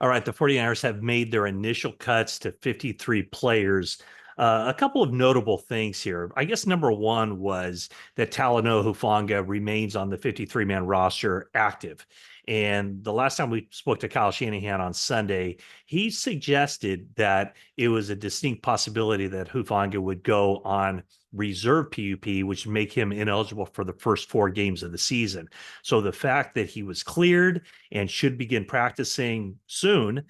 All right, the 49ers have made their initial cuts to 53 players. A couple of notable things here. I guess number one was that Talanoa Hufanga remains on the 53-man roster active. And the last time we spoke to Kyle Shanahan on Sunday, he suggested that it was a distinct possibility that Hufanga would go on reserve PUP, which would make him ineligible for the first 4 games of the season. So the fact that he was cleared and should begin practicing soon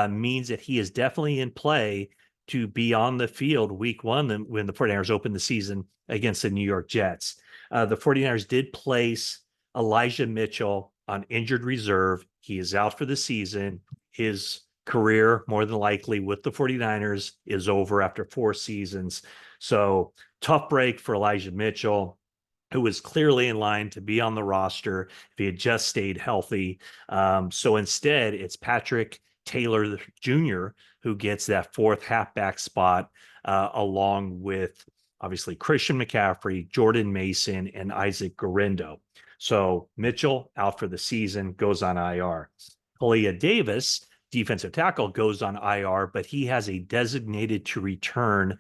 means that he is definitely in play to be on the field week one when the 49ers open the season against the New York Jets. The 49ers did place Elijah Mitchell on injured reserve. He is out for the season. His career, more than likely, with the 49ers is over after 4 seasons. So tough break for Elijah Mitchell, who was clearly in line to be on the roster if he had just stayed healthy. So instead, it's Patrick Taylor Jr. who gets that fourth halfback spot, along with obviously Christian McCaffrey, Jordan Mason, and Isaac Guerendo. So Mitchell out for the season, goes on IR. Kalia Davis, defensive tackle, goes on IR, but he has a designated to return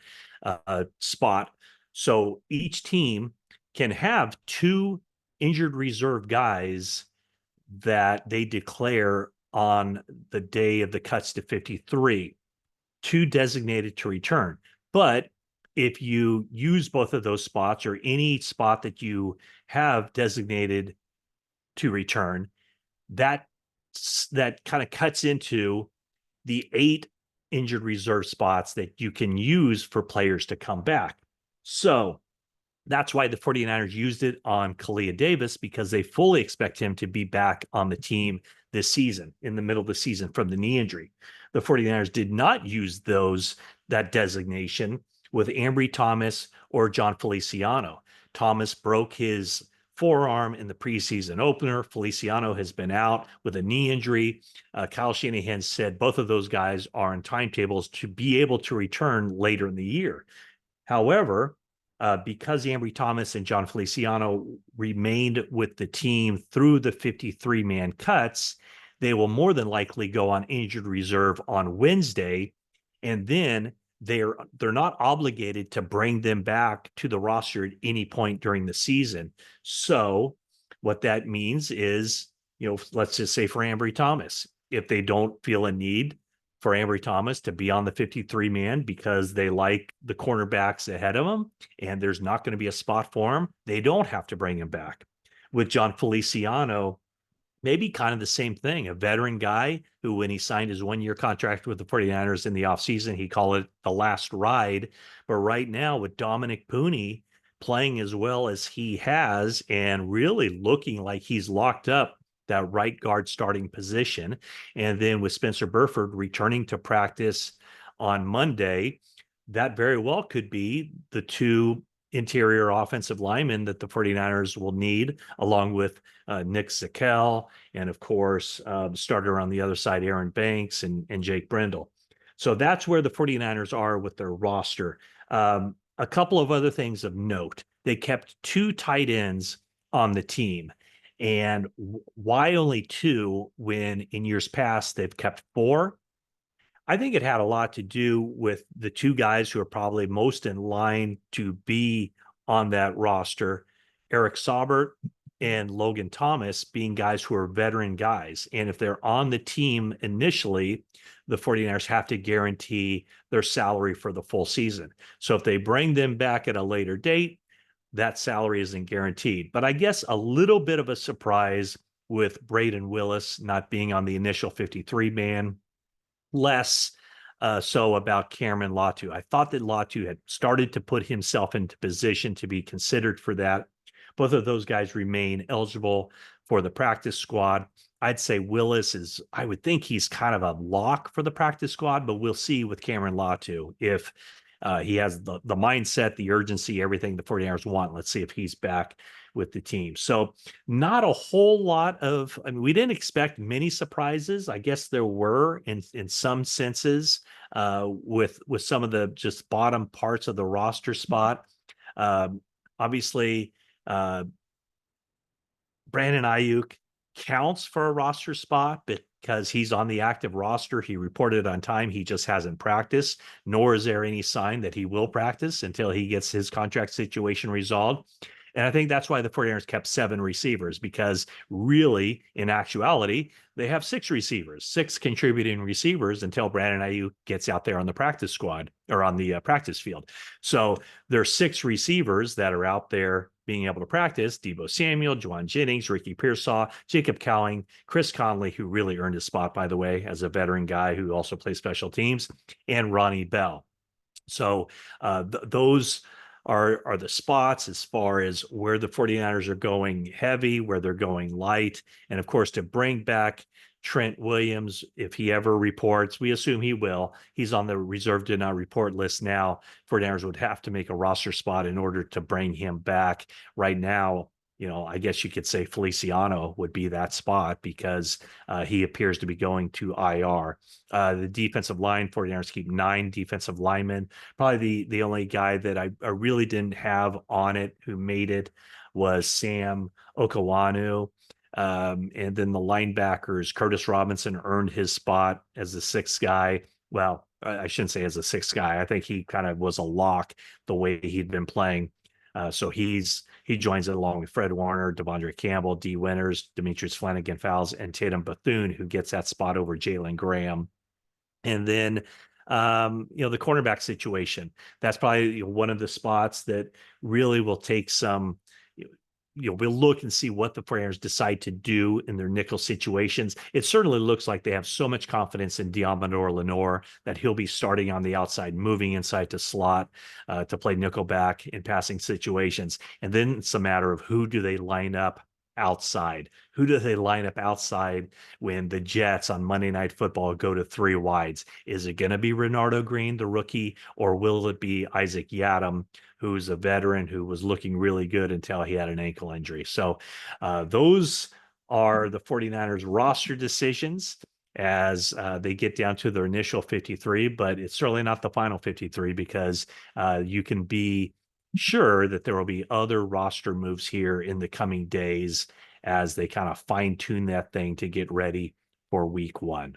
spot. So each team can have 2 injured reserve guys that they declare on the day of the cuts to 53, 2 designated to return. But if you use both of those spots or any spot that you have designated to return, that kind of cuts into the 8 injured reserve spots that you can use for players to come back. So that's why the 49ers used it on Kalia Davis, because they fully expect him to be back on the team this season, in the middle of the season from the knee injury. The 49ers did not use that designation with Ambry Thomas or John Feliciano. Thomas broke his forearm in the preseason opener. Feliciano has been out with a knee injury. Kyle Shanahan said both of those guys are in timetables to be able to return later in the year. However, because Ambry Thomas and John Feliciano remained with the team through the 53-man cuts, they will more than likely go on injured reserve on Wednesday, and then they're not obligated to bring them back to the roster at any point during the season. So what that means is, let's just say for Ambry Thomas, if they don't feel a need for Ambry Thomas to be on the 53-man because they like the cornerbacks ahead of him and there's not going to be a spot for him, they don't have to bring him back. With John Feliciano, maybe kind of the same thing, a veteran guy who, when he signed his 1-year contract with the 49ers in the offseason, he called it the last ride. But right now, with Dominick Puni playing as well as he has and really looking like he's locked up that right guard starting position, and then with Spencer Burford returning to practice on Monday, that very well could be the 2 interior offensive linemen that the 49ers will need, along with Nick Zakelj, and of course, starter on the other side, Aaron Banks and Jake Brendel. So that's where the 49ers are with their roster. A couple of other things of note. They kept 2 tight ends on the team. And why only 2 when in years past they've kept 4? I think it had a lot to do with the 2 guys who are probably most in line to be on that roster, Eric Saubert and Logan Thomas, being guys who are veteran guys. And if they're on the team initially, the 49ers have to guarantee their salary for the full season. So if they bring them back at a later date, that salary isn't guaranteed. But I guess a little bit of a surprise with Braden Willis not being on the initial 53-man, less so about Cameron Latu. I thought that Latu had started to put himself into position to be considered for that. Both of those guys remain eligible for the practice squad. I'd say Willis I would think he's kind of a lock for the practice squad, but we'll see with Cameron Latu if he has the mindset, the urgency, everything the 49ers want. Let's see if he's back with the team. So not a whole lot of, we didn't expect many surprises. I guess there were in some senses with some of the just bottom parts of the roster spot. Obviously, Brandon Aiyuk counts for a roster spot, but because he's on the active roster. He reported on time. He just hasn't practiced, nor is there any sign that he will practice until he gets his contract situation resolved. And I think that's why the 49ers kept 7 receivers, because really, in actuality, they have 6 receivers, 6 contributing receivers until Brandon Aiyuk gets out there on the practice squad or on the practice field. So there's 6 receivers that are out there being able to practice: Deebo Samuel, Jauan Jennings, Ricky Pearsall, Jacob Cowing, Chris Conley, who really earned his spot, by the way, as a veteran guy who also plays special teams, and Ronnie Bell. So those are the spots as far as where the 49ers are going heavy, where they're going light. And of course, to bring back Trent Williams, if he ever reports, we assume he will. He's on the reserve did not report list now. 49ers would have to make a roster spot in order to bring him back. Right now, I guess you could say Feliciano would be that spot, because he appears to be going to IR. The defensive line, 49ers keep 9 defensive linemen. Probably the only guy that I really didn't have on it who made it was Sam Okawanu. And then the linebackers, Curtis Robinson earned his spot as the 6th guy. Well, I shouldn't say as a 6th guy. I think he kind of was a lock the way he'd been playing. So he joins it along with Fred Warner, Devondre Campbell, D. Winters, Demetrius Flannigan-Fowles, and Tatum Bethune, who gets that spot over Jalen Graham. And then, the cornerback situation, that's probably one of the spots that really will take some, we'll look and see what the 49ers decide to do in their nickel situations. It certainly looks like they have so much confidence in Diamador Lenore that he'll be starting on the outside, moving inside to slot to play nickelback in passing situations. And then it's a matter of who do they line up outside? Who do they line up outside when the Jets on Monday Night Football go to 3 wides? Is it going to be Renardo Green, the rookie, or will it be Isaac Yiadom, who's a veteran who was looking really good until he had an ankle injury? So those are the 49ers roster decisions as they get down to their initial 53, but it's certainly not the final 53, because you can be sure that there will be other roster moves here in the coming days as they kind of fine tune that thing to get ready for week 1.